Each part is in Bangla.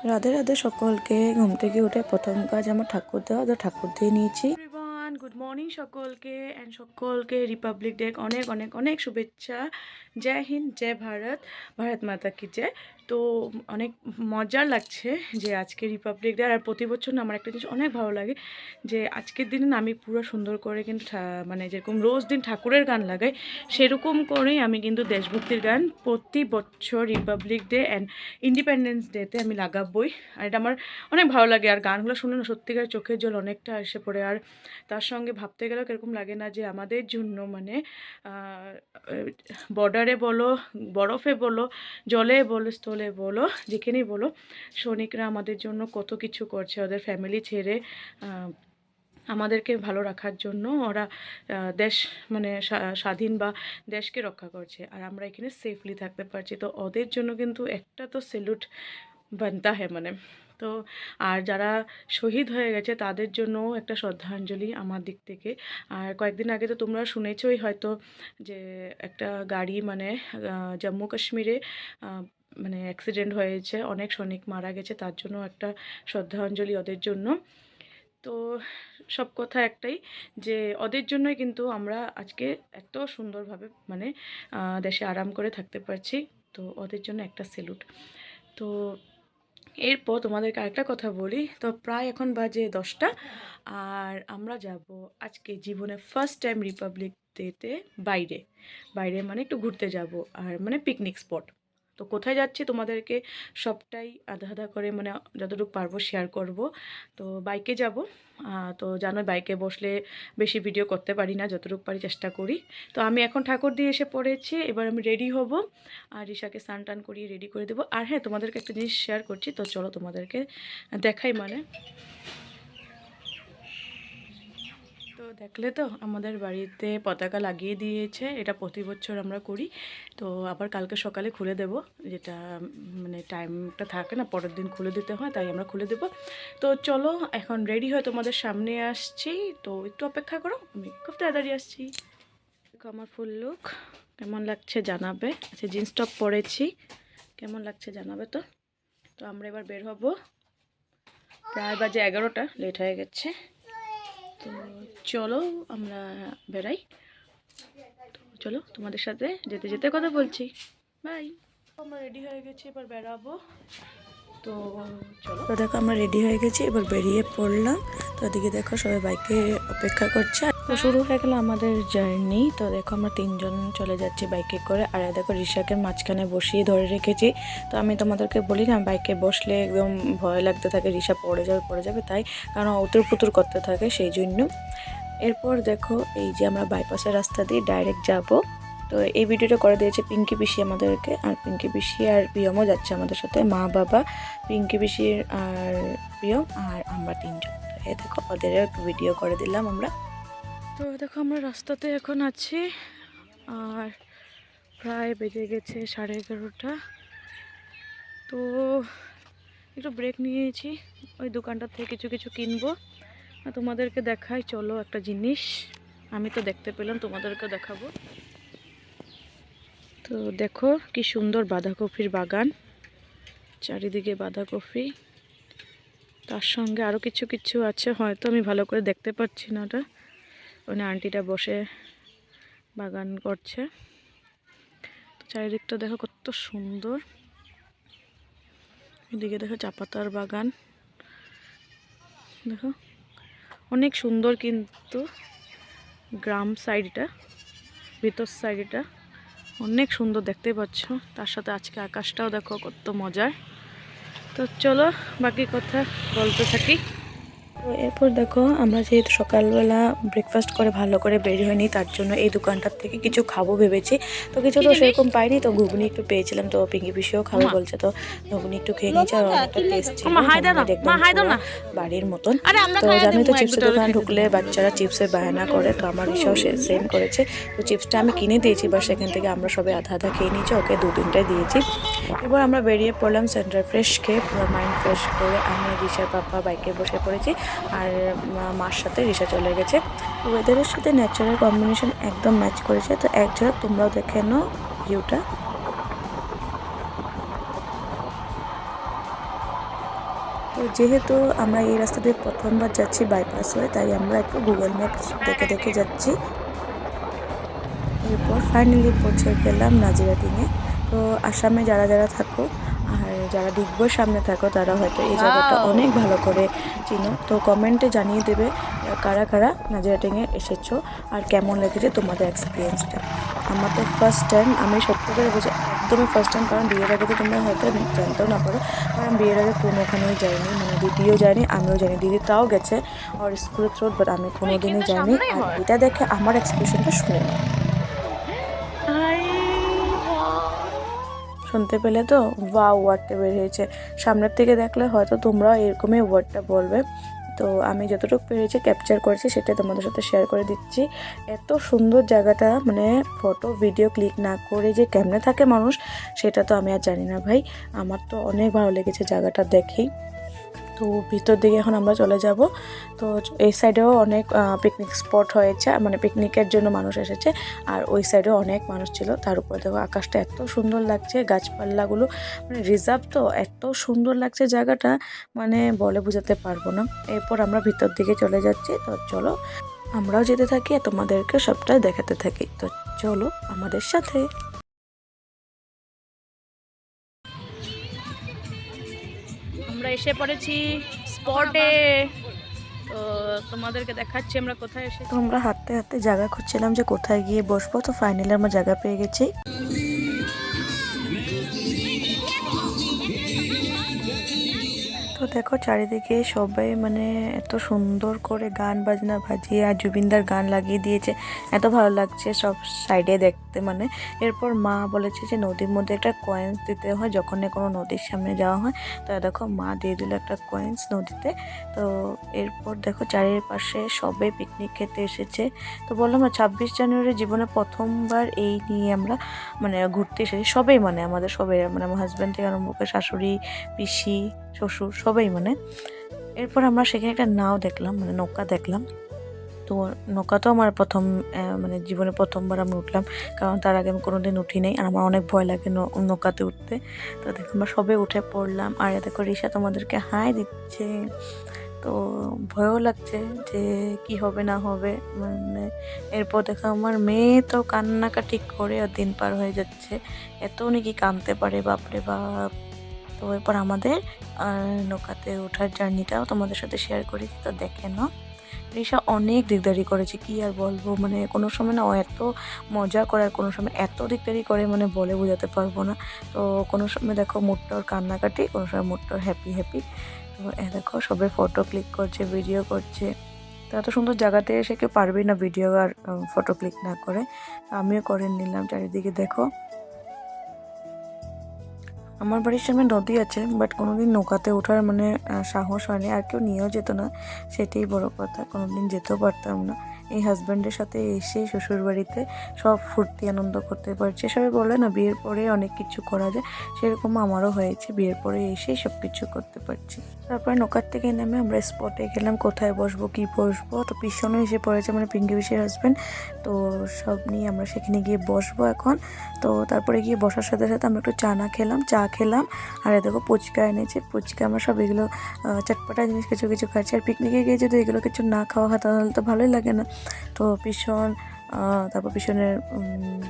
রাধে রাধে সকলকে। ঘুম থেকে উঠে প্রথম কাজ আমার ঠাকুর দেওয়া, তো ঠাকুর দিয়ে নিয়েছি। গুড মর্নিং সকলকে অ্যান্ড সকলকে রিপাবলিক ডে অনেক অনেক অনেক শুভেচ্ছা। জয় হিন্দ, জয় ভারত, ভারত মাতা কি জয়। তো অনেক মজার লাগছে যে আজকে রিপাবলিক ডে। আর প্রতি বছর না আমার একটা জিনিস অনেক ভালো লাগে যে আজকের দিনে না আমি পুরো সুন্দর করে কিন্তু মানে যেরকম রোজ দিন ঠাকুরের গান লাগাই সেরকম করেই আমি কিন্তু দেশভক্তির গান প্রতি বছর রিপাবলিক ডে অ্যান্ড ইন্ডিপেন্ডেন্স ডেতে আমি লাগাবই। আর এটা আমার অনেক ভালো লাগে। আর গানগুলো শুনে না সত্যিকার চোখের জল অনেকটা এসে পড়ে। আর তার সঙ্গে ভাবতে গেলেও কীরকম লাগে না যে আমাদের জন্য মানে বর্ডারে বলো, বরফে বলো, জলে বলো, স্থলে বলো, যেখানেই বলো, সৈনিকরা আমাদের জন্য কত কিছু করছে। ওদের ফ্যামিলি ছেড়ে আমাদেরকে ভালো রাখার জন্য ওরা দেশ মানে স্বাধীন বা দেশকে রক্ষা করছে। আর আমরা এখানে সেফলি থাকতে পারছি, তো ওদের জন্য কিন্তু একটা তো স্যালুট বানতা হ্যাঁ মানে। তো আর যারা শহীদ হয়ে গেছে তাদের জন্যও একটা শ্রদ্ধাঞ্জলি আমার দিক থেকে। আর কয়েকদিন আগে তো তোমরা শুনেছই হয়তো যে একটা গাড়ি মানে জম্মু কাশ্মীরে মানে অ্যাক্সিডেন্ট হয়েছে, অনেক সৈনিক মারা গেছে, তার জন্য একটা শ্রদ্ধাঞ্জলি ওদের জন্য। তো সব কথা একটাই যে ওদের জন্যই কিন্তু আমরা আজকে এত সুন্দরভাবে মানে দেশে আরাম করে থাকতে পারছি। তো ওদের জন্য একটা স্যালুট। তো এরপর তোমাদেরকে আরেকটা কথা বলি। তো প্রায় এখন বাজে 10টা, আর আমরা যাব আজকে জীবনে ফার্স্ট টাইম রিপাবলিক ডেতে বাইরে। বাইরে মানে একটু ঘুরতে যাব, আর মানে পিকনিক স্পট। তো কোথায় যাচ্ছি তোমাদেরকে সবটাই আধা আধা করে মানে যতটুকু পারবো শেয়ার করব। তো বাইকে যাব। তো জানোই বাইকে বসলে বেশি ভিডিও করতে পারি না, যতটুকু পারি চেষ্টা করি। তো আমি এখন ঠাকুর দিয়ে এসে পড়েছি, এবার আমি রেডি হব। আর রিশাকে স্নান টান করিয়ে রেডি করে দেবো। আর হ্যাঁ, তোমাদেরকে একটা জিনিস শেয়ার করছি, তো চলো তোমাদেরকে দেখাই মানে। তো দেখলে তো আমাদের বাড়িতে পতাকা লাগিয়ে দিয়েছে, এটা প্রতি বছর আমরা করি। তো আবার কালকে সকালে খুলে দেব, যেটা মানে টাইমটা থাকে না, পরের দিন খুলে দিতে হয়, তাই আমরা খুলে দেব। তো চলো এখন রেডি হয়ে তোমাদের সামনে আসছি, তো একটু অপেক্ষা করো, আমি খুব তাড়াতাড়ি আসছি। দেখো আমার ফুল লুক কেমন লাগছে জানাবে। আচ্ছা, জিন্স টপ পরেছি, কেমন লাগছে জানাবে। তো তো আমরা এবার বের হব, প্রায় বাজে 11টা, লেট হয়ে গেছে। তো চলো আমরা বেরাই। তো চলো তোমাদের সাথে যেতে যেতে কথা বলছি, বাই। আমরা রেডি হয়ে গেছি, এবার বেরাবো। তো চলো, তো দেখো আমরা রেডি হয়ে গেছি, এবার বেরিয়ে পড়লাম। তো ওদিকে দেখো সবাই বাইকে অপেক্ষা করছে। তো শুরু হয়ে গেল আমাদের জার্নি। তো দেখো আমরা 3জন চলে যাচ্ছি বাইকে করে। আর দেখো রিশাকে মাঝখানে বসিয়ে ধরে রেখেছি। তো আমি তোমাদেরকে বলি না, বাইকে বসলে একদম ভয় লাগতে থাকে রিশা পড়ে যাবে, তাই কারণ উতুর পুতুর করতে থাকে, সেই জন্য। এরপর দেখো এই যে আমরা বাইপাসের রাস্তা দিয়ে ডাইরেক্ট যাব। তো এই ভিডিওটা করে দিয়েছে পিঙ্কি পিসি আমাদেরকে, আর পিঙ্কি পিসি আর প্রিয়মও যাচ্ছে আমাদের সাথে, মা বাবা, পিঙ্কি পিসির আর প্রিয়ম আর আমরা 3জন। তো এই দেখো ওদের ভিডিও করে দিলাম আমরা। তো দেখো আমরা রাস্তাতে এখন আছি, আর প্রায় বেজে গেছে 11:30। তো একটু ব্রেক নিয়েছি, ওই দোকানটা থেকে কিছু কিছু কিনবো। তোমাদেরকে দেখাই, চলো একটা জিনিস আমি তো দেখতে পেলাম, তোমাদেরকে দেখাবো। তো দেখো কি সুন্দর বাঁধাকপির বাগান, চারিদিকে বাঁধাকপি, তার সঙ্গে আরও কিছু কিছু আছে, হয়তো আমি ভালো করে দেখতে পাচ্ছি না। ওটা ওখানে আন্টিটা বসে বাগান করছে। তো চারিদিকটা দেখো কত সুন্দর। এদিকে দেখো চাপাতার বাগান, দেখো অনেক সুন্দর। কিন্তু গ্রাম সাইডটা, ভিতর সাইডটা অনেক সুন্দর দেখতে পাচ্ছ। তার সাথে আজকে আকাশটাও দেখো কত মজার। তো চলো বাকি কথা বলতে থাকি। তো এরপর দেখো আমরা যেহেতু সকালবেলা ব্রেকফাস্ট করে ভালো করে বের হয়নি, তার জন্য এই দোকানটার থেকে কিছু খাবো ভেবেছি। তো কিছু তো সেরকম পাইনি, তো ঘুগনি একটু পেয়েছিলাম, তো পিঙ্কি পিসিও খাবে বলছে, তো ঘুগনি একটু খেয়ে নিয়েছি। আর অনেকটা টেস্ট ছিল, একদম পুরো বাড়ির মতন। তো জানোই তো চিপসের দোকান ঢুকলে বাচ্চারা চিপসের বায়না করে, তো আমার ইসাও সেম করেছে। তো চিপসটা আমি কিনে দিয়েছি, বা সেখান থেকে আমরা সবাই আধা আধা খেয়ে নিয়েছি, ওকে 2-3টাই দিয়েছি। এবার আমরা বেরিয়ে পড়লাম সেন্টার ফ্রেশ খেয়ে, পুরো মাইন্ড ফ্রেশ করে আমি রিশার পাপা বাইকে বসে পড়েছি, আর মার সাথে রিশা চলে গেছে। ওয়েদারের সাথে ন্যাচারাল কম্বিনেশন একদম ম্যাচ করেছে। তো এক ঝলক তোমরাও দেখে নাও ভিউটা। তো যেহেতু আমরা এই রাস্তা দিয়ে প্রথমবার যাচ্ছি বাইপাস হয়ে, তাই আমরা একটু গুগল ম্যাপ দেখে দেখে যাচ্ছি। এরপর ফাইনালি পৌঁছে গেলাম নাজিরাটিংয়ে। তো আসামে যারা যারা থাকো আর যারা ডিগবইয়ের সামনে থাকো তারা হয়তো এই জায়গাটা অনেক ভালো করে চিনো। তো কমেন্টে জানিয়ে দেবে কারা কারা নাজিরাটিংয়ে এসেছো আর কেমন লেগেছে তোমাদের এক্সপিরিয়েন্সটা। আমার তো ফার্স্ট টাইম, আমি সত্যি করে বলছি একদমই ফার্স্ট টাইম, কারণ বিয়ের আগে তো তোমরা হয়তো জানতেও না পারো, কারণ বিয়ের আগে কোনোখানেই যাইনি, মানে দিদিও যায়নি আমিও যাইনি, দিদি তাও গেছে আর স্কুলের থ্রুত, বাট আমি কোনোদিনই যাইনি। আর এটা দেখে আমার এক্সপ্রেশনটা শুনে না, শুনতে পেলে তো ওয়াও ওয়ার্ডটা বের হয়েছে। সামনের থেকে দেখলে হয়তো তোমরাও এরকমই ওয়ার্ডটা বলবে। তো আমি যতটুকু পেরেছি ক্যাপচার করেছি সেটা তোমাদের সাথে শেয়ার করে দিচ্ছি। এত সুন্দর জায়গাটা, মানে ফটো ভিডিও ক্লিক না করে যে কেমনে থাকে মানুষ সেটা তো আমি আর জানি না ভাই। আমার তো অনেক ভালো লেগেছে জায়গাটা দেখেই। তো ভিতর দিকে এখন আমরা চলে যাব। তো এই সাইডেও অনেক পিকনিক স্পট হয়েছে, মানে পিকনিকের জন্য মানুষ এসেছে, আর ওই সাইডেও অনেক মানুষ ছিল। তার উপর দেখো আকাশটা এত সুন্দর লাগছে, গাছপালাগুলো মানে রিজার্ভ তো এত সুন্দর লাগছে জায়গাটা, মানে বলে বোঝাতে পারবো না। এরপর আমরা ভিতর দিকে চলে যাচ্ছি। তো চলো আমরাও যেতে থাকি আর তোমাদেরকে সবটা দেখাতে থাকি। তো চলো আমাদের সাথে। আমরা এসে পড়েছি স্পটে। তো তোমাদেরকে দেখাচ্ছি আমরা কোথায় এসেছি। তো আমরা হাঁটতে হাঁটতে জায়গা খুঁজছিলাম যে কোথায় গিয়ে বসবো। তো ফাইনালি আমরা জায়গা পেয়ে গেছি। তো দেখো চারিদিকে সবাই মানে এত সুন্দর করে গান বাজনা বাজিয়ে আর জুবিনদার গান লাগিয়ে দিয়েছে, এত ভালো লাগছে সব সাইডে দেখতে। মানে এরপর মা বলেছে যে নদীর মধ্যে একটা কয়েন্স দিতে হয় যখন কোনো নদীর সামনে যাওয়া হয়। তো দেখো মা দিয়ে দিল একটা কয়েন্স নদীতে। তো এরপর দেখো চারিপাশে সবাই পিকনিক খেতে এসেছে। তো বললাম না 26 জানুয়ারি জীবনে প্রথমবার এই নিয়ে আমরা মানে ঘুরতে এসেছি সবাই, মানে আমাদের সবাই, মানে আমার হাজব্যান্ড থেকে আরম্ভ করে শাশুড়ি পিসি শ্বশুর সবাই মানে। এরপর আমরা সেখানে একটা নাও দেখলাম, মানে নৌকা দেখলাম। তো নৌকা তো আমার প্রথম মানে জীবনে প্রথমবার আমি উঠলাম, কারণ তার আগে আমি কোনোদিন উঠি নাই আর আমার অনেক ভয় লাগে নৌকাতে উঠতে। তো দেখো আমরা সবাই উঠে পড়লাম আর দেখো রিশা তোমাদেরকে হাই দিচ্ছে। তো ভয়ও লাগছে যে কি হবে না হবে, মানে এরপর দেখো আমার মেয়ে তো কান্নাকাটি করে আর দিন পার হয়ে যাচ্ছে, এত উনি কি কাঁদতে পারে বাপরে বাপ। তো এরপর আমাদের নৌকাতে ওঠার জার্নিটাও তোমাদের সাথে শেয়ার করেছি, তো দেখে নাও। রিশা অনেক দিকদারি করেছে, কি আর বলবো, মানে কোনো সময় না ও এত মজা করে আর কোনো সময় এত দিকদারি করে মানে বলে বোঝাতে পারবো না। তো কোনো সময় দেখো মুডটা ওর কান্নাকাটি, কোনো সময় মুডটা ওর হ্যাপি হ্যাপি। তো দেখো সবাই ফটো ক্লিক করছে, ভিডিও করছে। তো এত সুন্দর জায়গাতে এসে কেউ পারবেই না ভিডিও আর ফটো ক্লিক না করে, আমিও করে নিলাম। চারিদিকে দেখো আমার বাড়ির সামনে নদী আছে, বাট কোনোদিন নৌকাতে ওঠার মানে সাহস হয়নি, আর কেউ নিয়েও যেত না, সেটাই বড় কথা, কোনোদিন যেতেও পারতাম না। এই হাজব্যান্ডের সাথে এসে শ্বশুর বাড়িতে সব ফুর্তি আনন্দ করতে পারছি। সবাই বলে না বিয়ের পরে অনেক কিছু করা যায়, সেরকম আমারও হয়েছে, বিয়ের পরে এসেই সব কিছু করতে পারছি। তারপরে নৌকার থেকে নেমে আমরা স্পটে গেলাম কোথায় বসবো কি বসবো। তো পিছনে এসে পড়েছে মানে পিঙ্কি পিসির হাজব্যান্ড। তো সব নিয়ে আমরা সেখানে গিয়ে বসবো এখন। তো তারপরে গিয়ে বসার সাথে সাথে আমরা একটু চা খেলাম আর দেখো ফুচকা এনেছে, ফুচকা আমরা সব এগুলো চটপটা জিনিস কিছু কিছু খাচ্ছি। আর পিকনিকে গিয়ে যদি এগুলো কিছু না খাওয়া হয় তাহলে তো ভালোই লাগে না। তো ভীষণ তারপর পিছনের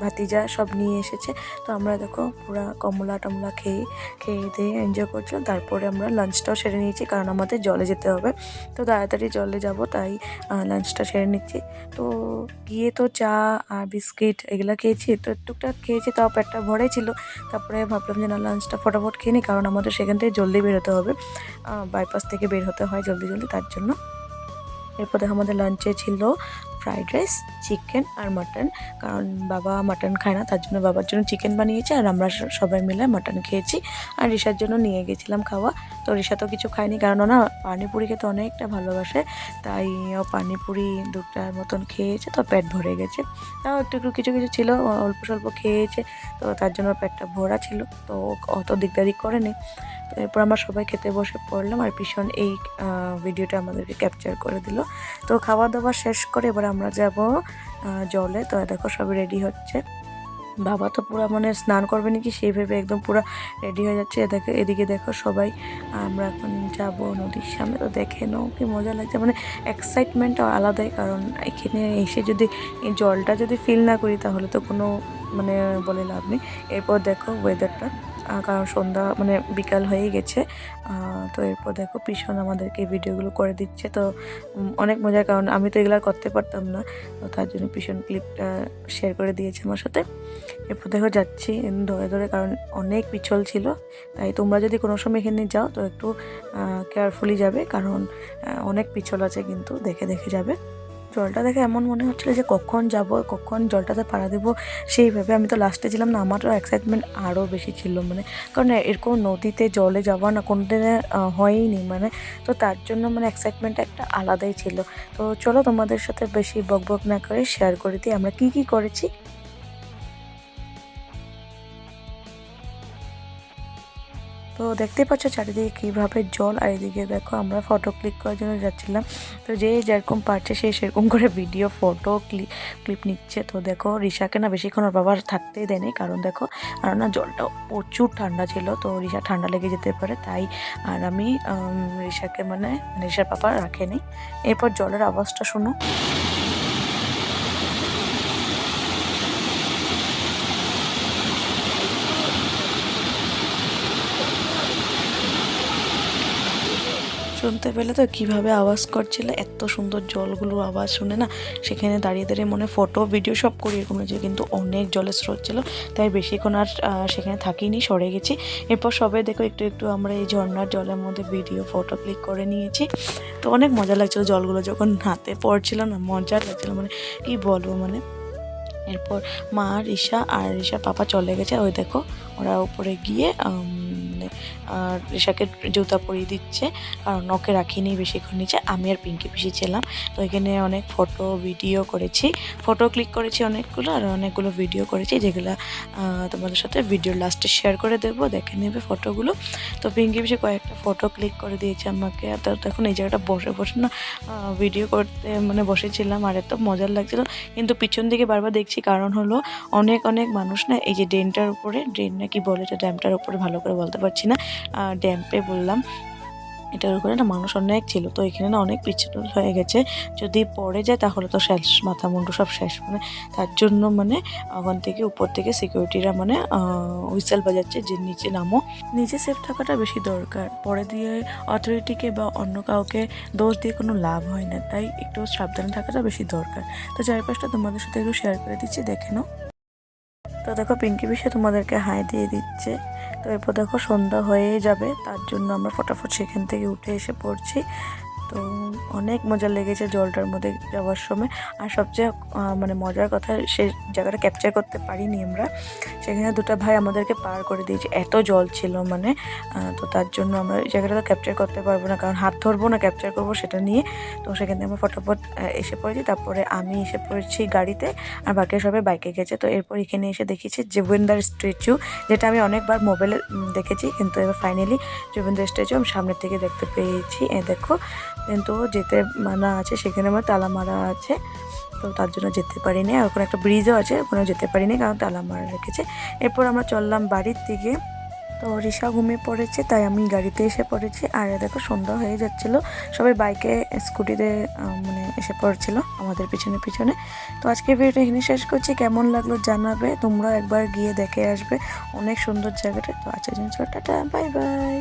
ভাতিজা সব নিয়ে এসেছে। তো আমরা দেখো পুরা কমলা টমলা খেয়ে দিয়ে এনজয় করছিলাম। তারপরে আমরা লাঞ্চটাও সেরে নিয়েছি, কারণ আমাদের জলে যেতে হবে, তো তাড়াতাড়ি জলে যাব, তাই লাঞ্চটা সেরে নিচ্ছি। তো গিয়ে তো চা আর বিস্কিট এগুলো খেয়েছি, তো টুকটাক খেয়েছি, তাও পেটটা ভরাই ছিল। তারপরে ভাবলাম যে না লাঞ্চটা ফটাফট খেয়ে নিই, কারণ আমাদের সেখান থেকে জলদি বেরোতে হবে, বাইপাস থেকে বের হতে হয় জলদি জলদি, তার জন্য। এরপর দেখো আমাদের লাঞ্চে ছিল ফ্রাইড রাইস, চিকেন আর মাটন, কারণ বাবা মাটন খায় না, তার জন্য বাবার জন্য চিকেন বানিয়েছে আর আমরা সবাই মিলে মাটন খেয়েছি। আর রিশার জন্য নিয়ে গেছিলাম খাওয়া। তো রিশা তো কিছু খায়নি, কারণ ও না পানিপুরি খেতে অনেকটা ভালোবাসে, তাই ও পানিপুরি দুটার মতন খেয়েছে, তো পেট ভরে গেছে। তাও একটু একটু কিছু কিছু ছিল, অল্প স্বল্প খেয়েছে, তো তার জন্য পেটটা ভরা ছিল, তো অত দিকদারি করেনি। তো এরপর আমরা সবাই খেতে বসে পড়লাম আর ভীষণ এই ভিডিওটা আমাদেরকে ক্যাপচার করে দিল। তো খাওয়া দাওয়া শেষ করে এবার আমরা যাব জলে। তো দেখো সবাই রেডি হচ্ছে, বাবা তো পুরো মানে স্নান করবে নাকি সেই ভেবে একদম পুরো রেডি হয়ে যাচ্ছে। এদিকে দেখো সবাই আমরা এখন যাব নদীর সামনে। তো দেখে নাও কি মজা লাগছে, মানে এক্সাইটমেন্ট আলাদাই। কারণ এখানে এসে যদি এই জলটা যদি ফিল না করি তাহলে তো কোনো মানে বলে লাভ নেই। এরপর দেখো ওয়েদারটা, কারণ সন্ধ্যা মানে বিকাল হয়ে গেছে। তো এরপর দেখো পিছন আমাদেরকে ভিডিওগুলো করে দিচ্ছে। তো অনেক মজার, কারণ আমি তো এগুলো করতে পারতাম না, তো তার জন্য পিছন ক্লিপটা শেয়ার করে দিয়েছে আমার সাথে। এরপর দেখো যাচ্ছি ধরে ধরে, কারণ অনেক পিছল ছিল। তাই তোমরা যদি কোনো সময় এখানে যাও তো একটু কেয়ারফুলি যাবে, কারণ অনেক পিছল আছে, কিন্তু দেখে দেখে যাবে। জলটা দেখে এমন মনে হচ্ছিলো যে কখন যাব, কখন জলটাতে পাড়া দেবো সেইভাবে। আমি তো লাস্টে ছিলাম না, আমারও এক্সাইটমেন্ট আরও বেশি ছিল, মানে কারণ এরকম নদীতে জলে যাওয়া না কোনো দিনে হয়ইনি, মানে তো তার জন্য মানে এক্সাইটমেন্টটা একটা আলাদাই ছিল। তো চলো তোমাদের সাথে বেশি বকবক না করে শেয়ার করে দিই আমরা কি কি করেছি। তো দেখতে পাচ্ছ চারিদিকে কীভাবে জল, আর এদিকে দেখো আমরা ফটো ক্লিক করার জন্য যাচ্ছিলাম। তো যে যেরকম পারছে সে সেরকম করে ভিডিও ফটো ক্লিপ নিচ্ছে। তো দেখো রিশাকে না বেশিক্ষণ ওর বাবার থাকতেই দেয়নি, কারণ দেখো আর না জলটা প্রচুর ঠান্ডা ছিল, তো রিশা ঠান্ডা লেগে যেতে পারে তাই। আর আমি রিশাকে মানে রিশার পাপা রাখেনি। এরপর জলের আওয়াজটা শোনো। শুনতে পেলে তো কিভাবে আওয়াজ করছিল, এত সুন্দর জলগুলো আওয়াজ শুনে না সেখানে দাঁড়িয়ে দাঁড়িয়ে মনে ফটো ভিডিও সব করি এরকম হয়েছে, কিন্তু অনেক জলের স্রোত ছিল তাই বেশিক্ষণ আর সেখানে থাকিনি, সরে গেছি। এরপর সবাই দেখো একটু একটু আমরা এই ঝর্ণার জলের মধ্যে ভিডিও ফটো ক্লিক করে নিয়েছি। তো অনেক মজা লাগছিলো, জলগুলো যখন হাতে পড়ছিল না মজা লাগছিলো, মানে কি বলবো মানে। এরপর মা রিশা আর রিশার পাপা চলে গেছে, ওই দেখো ওরা উপরে গিয়ে রিশাকে জুতা পরিয়ে দিচ্ছে, কারণ ওকে রাখিনি বেশিক্ষণ নিচে। আমি আর পিঙ্কি পিসি ছিলাম। তো এখানে অনেক ফটো ভিডিও করেছি, ফটো ক্লিক করেছি অনেকগুলো, আর অনেকগুলো ভিডিও করেছি, যেগুলো তোমাদের সাথে ভিডিওর লাস্টে শেয়ার করে দেবো, দেখে নেবে ফটোগুলো। তো পিঙ্কি পিসি কয়েকটা ফটো ক্লিক করে দিয়েছে আমাকে। তো এখন এই জায়গাটা বসে বসে না ভিডিও করতে মানে বসেছিলাম, আর এত মজার লাগছিলো। কিন্তু পিছন দিকে বারবার দেখছি, কারণ হলো অনেক অনেক মানুষ না এই যে ড্রেনটার উপরে, ড্রেন না কি বলে এটা, ড্যামটার উপরে ভালো করে বলতে পারছি না, ড্যাম্পে বললাম, এটার উপরে না মানুষ অনেক ছিল। তো এখানে না অনেক পিছল হয়ে গেছে, যদি পড়ে যায় তাহলে তো শেষ, মাথা মুন্ডু সব শেষ, মানে তার জন্য মানে ওখান থেকে উপর থেকে সিকিউরিটিরা মানে হুইসেল বাজাচ্ছে যে নিচে নামো। নিজে সেফ থাকাটা বেশি দরকার, পরে দিয়ে অথরিটিকে বা অন্য কাউকে দোষ দিয়ে কোনো লাভ হয় না, তাই একটু সাবধানে থাকাটা বেশি দরকার। তো চারপাশটা তোমাদের সাথে একটু শেয়ার করে দিচ্ছি, দেখে নাও। তো দেখো পিঙ্কি পিসে তোমাদেরকে হাই দিয়ে দিচ্ছে। তো এরপর দেখো সন্ধ্যা হয়ে যাবে, তার জন্য আমরা ফটাফট সেখান থেকে উঠে এসে পড়ছি। তো অনেক মজা লেগেছে জলটার মধ্যে যাওয়ার সময়। আর সবচেয়ে মানে মজার কথা, সে জায়গাটা ক্যাপচার করতে পারিনি আমরা, সেখানে দুটো ভাই আমাদেরকে পার করে দিয়েছে, এত জল ছিল মানে। তো তার জন্য আমরা এই জায়গাটা তো ক্যাপচার করতে পারবো না, কারণ হাত ধরবো না ক্যাপচার করবো সেটা নিয়ে। তো সেখানে আমরা ফটাফট এসে পড়েছি, তারপরে আমি এসে পড়েছি গাড়িতে, আর বাকি সবাই বাইকে গেছে। তো এরপর এখানে এসে দেখেছি জুবিনদার স্ট্যাচু, যেটা আমি অনেকবার মোবাইলে দেখেছি, কিন্তু এবার ফাইনালি জুবিনদার স্ট্যাচু আমি সামনের থেকে দেখতে পেয়েছি। দেখো, কিন্তু যেতে মানা আছে, সেখানে আমার তালা মারা আছে, তো তার জন্য যেতে পারিনি। আর ওখানে একটা ব্রিজও আছে, ওখানেও যেতে পারিনি কারণ তালা মারা রেখেছে। এরপর আমরা চললাম বাড়ির দিকে। তো রিশা ঘুমিয়ে পড়েছে তাই আমি গাড়িতে এসে পড়েছি। আর দেখো সন্ধ্যা হয়ে যাচ্ছিল, সবাই বাইকে স্কুটিতে মানে এসে পড়ছিল আমাদের পিছনে পিছনে। তো আজকে ভিডিওটা এখানে শেষ করছি, কেমন লাগলো জানাবে, তোমরা একবার গিয়ে দেখে আসবে, অনেক সুন্দর জায়গাটা। তো আজকের জন্য টাটা, বাই বাই।